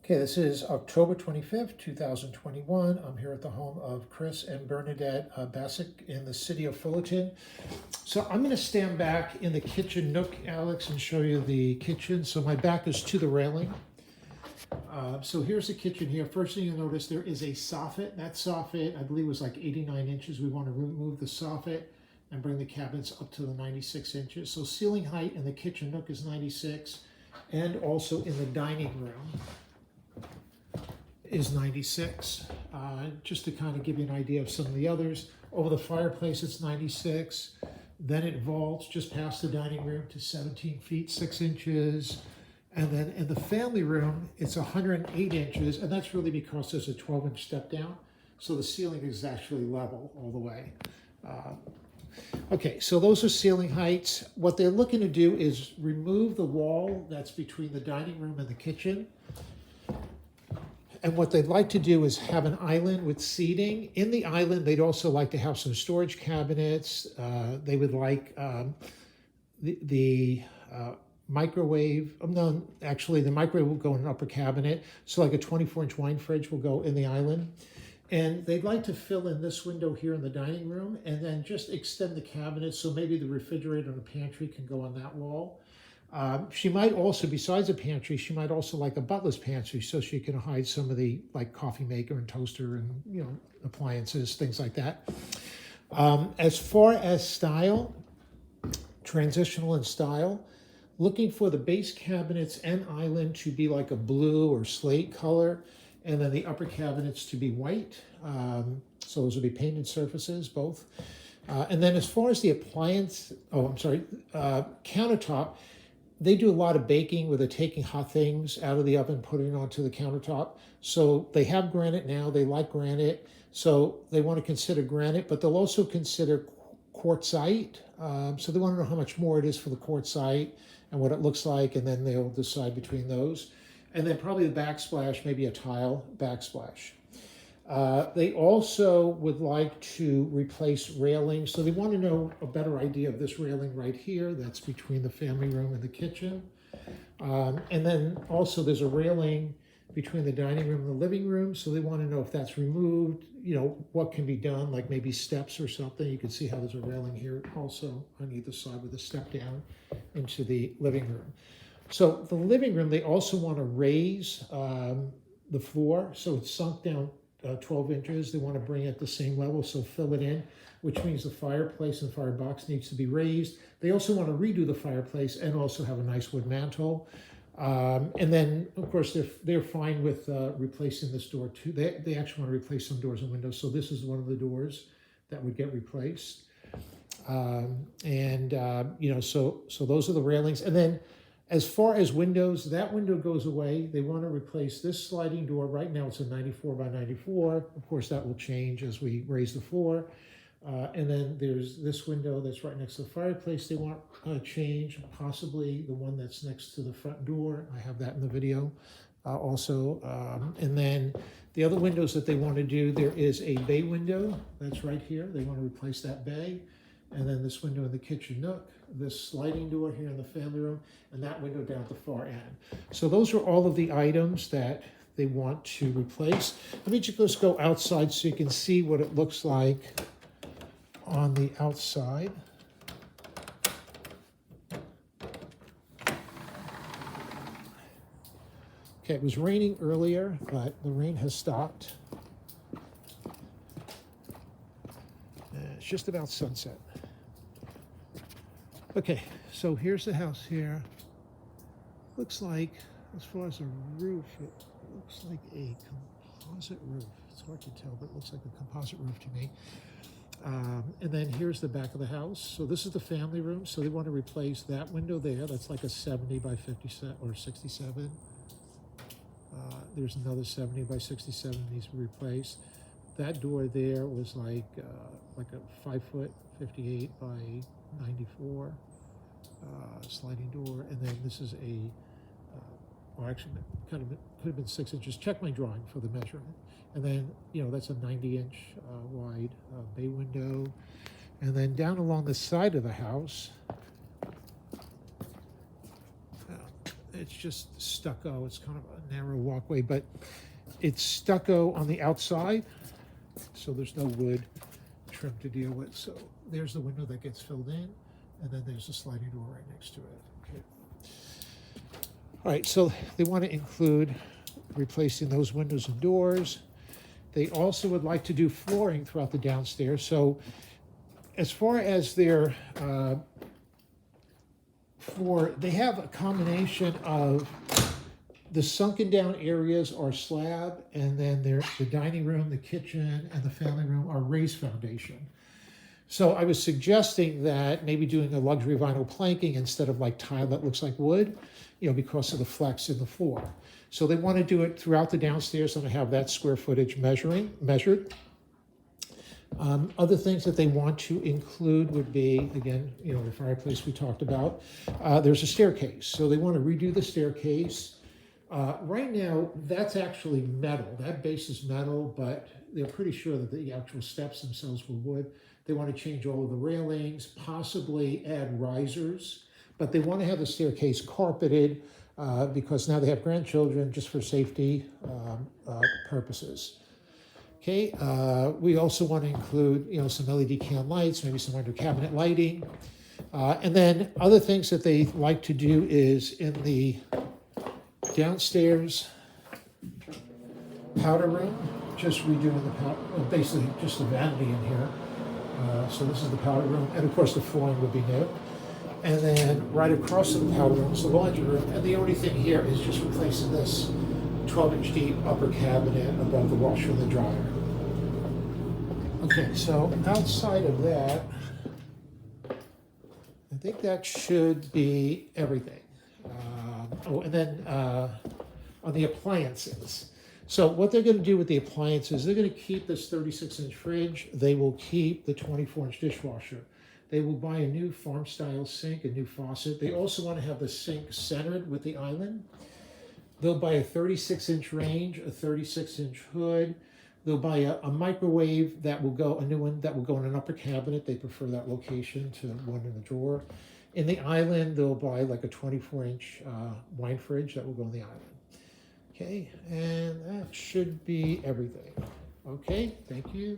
Okay, this is October 25th, 2021. I'm here at the home of Chris and Bernadette Bassick in the city of Fullerton. So I'm going to stand back in the kitchen nook, Alex, and show you the kitchen. So my back is to the railing. So here's the kitchen here. First thing you'll notice, there is a soffit. That soffit, I believe, was like 89 inches. We want to remove the soffit and bring the cabinets up to the 96 inches. So ceiling height in the kitchen nook is 96, and also in the dining room is 96. Just to kind of give you an idea of some of the others. Over the fireplace, it's 96. Then it vaults just past the dining room to 17 feet, 6 inches. And then in the family room, it's 108 inches, and that's really because there's a 12-inch step down. So the ceiling is actually level all the way. Okay, so those are ceiling heights. What they're looking to do is remove the wall that's between the dining room and the kitchen. And what they'd like to do is have an island with seating. In the island, they'd also like to have some storage cabinets. They would like the microwave. No, actually, the microwave will go in an upper cabinet. So like a 24-inch wine fridge will go in the island. And they'd like to fill in this window here in the dining room and then just extend the cabinet so maybe the refrigerator and the pantry can go on that wall. She might also, besides a pantry, she might also like a butler's pantry so she can hide some of the like coffee maker and toaster and appliances, things like that. As far as style, transitional in style, looking for the base cabinets and island to be like a blue or slate color, and then the upper cabinets to be white. So those would be painted surfaces, both. And then as far as the countertop, they do a lot of baking where they're taking hot things out of the oven, putting it onto the countertop. So they have granite now, they like granite. So they want to consider granite, but they'll also consider quartzite. So they want to know how much more it is for the quartzite and what it looks like, and then they'll decide between those. And then probably the backsplash, maybe a tile backsplash. They also would like to replace railings. So they want to know a better idea of this railing right here. That's between the family room and the kitchen. And then also there's a railing between the dining room and the living room. So they want to know if that's removed, what can be done, like maybe steps or something. You can see how there's a railing here also on either side with a step down into the living room. So the living room, they also want to raise the floor. So it's sunk down 12 inches. They want to bring it at the same level, so fill it in, which means the fireplace and firebox needs to be raised. They also want to redo the fireplace and also have a nice wood mantle. And then, of course, they're fine with replacing this door too. They actually want to replace some doors and windows. So this is one of the doors that would get replaced. So those are the railings. And then as far as windows, that window goes away. They want to replace this sliding door. Right now it's a 94 by 94. Of course, that will change as we raise the floor. And then there's this window that's right next to the fireplace. They want to change, possibly the one that's next to the front door. I have that in the video also. And then the other windows that they want to do, there is a bay window that's right here. They want to replace that bay. And then this window in the kitchen nook, this sliding door here in the family room, and that window down at the far end. So those are all of the items that they want to replace. Let me just go outside so you can see what it looks like on the outside. Okay, it was raining earlier, but the rain has stopped. It's just about sunset. Okay, so here's the house here. Looks like, as far as the roof, it looks like a composite roof. It's hard to tell, but it looks like a composite roof to me. And then here's the back of the house. So this is the family room. So they want to replace that window there. That's like a 70 by 57 or 67. There's another 70 by 67 needs to be replaced. That door there was like a 5-foot 58 by 94 sliding door, and then this is actually kind of could have been 6 inches. Check my drawing for the measurement. And then that's a 90-inch wide bay window, and then down along the side of the house, it's just stucco. It's kind of a narrow walkway, but it's stucco on the outside, so there's no wood trim to deal with. So there's the window that gets filled in, and then there's a sliding door right next to it. Okay. All right, so they want to include replacing those windows and doors. They also would like to do flooring throughout the downstairs. So as far as their floor, they have a combination of the sunken down areas are slab, and then the dining room, the kitchen, and the family room are raised foundation. So I was suggesting that maybe doing a luxury vinyl planking instead of like tile that looks like wood, because of the flex in the floor. So they want to do it throughout the downstairs and have that square footage measured. Other things that they want to include would be, again, the fireplace we talked about. There's a staircase. So they want to redo the staircase. Right now, that's actually metal. That base is metal, but they're pretty sure that the actual steps themselves were wood. They want to change all of the railings, possibly add risers, but they want to have the staircase carpeted because now they have grandchildren, just for safety purposes. Okay, we also want to include, some LED can lights, maybe some under cabinet lighting. And then other things that they like to do is in the downstairs powder room, just redoing the powder, basically just the vanity in here. So this is the powder room, and of course the flooring would be new. And then right across from the powder room is the laundry room, and the only thing here is just replacing this 12-inch deep upper cabinet above the washer and the dryer. Okay, so outside of that, I think that should be everything. And then on the appliances. So what they're going to do with the appliances, they're going to keep this 36-inch fridge. They will keep the 24-inch dishwasher. They will buy a new farm-style sink, a new faucet. They also want to have the sink centered with the island. They'll buy a 36-inch range, a 36-inch hood. They'll buy a microwave that will go, a new one that will go in an upper cabinet. They prefer that location to one in the drawer. In the island, they'll buy like a 24-inch wine fridge that will go in the island. Okay, and that should be everything. Okay, thank you.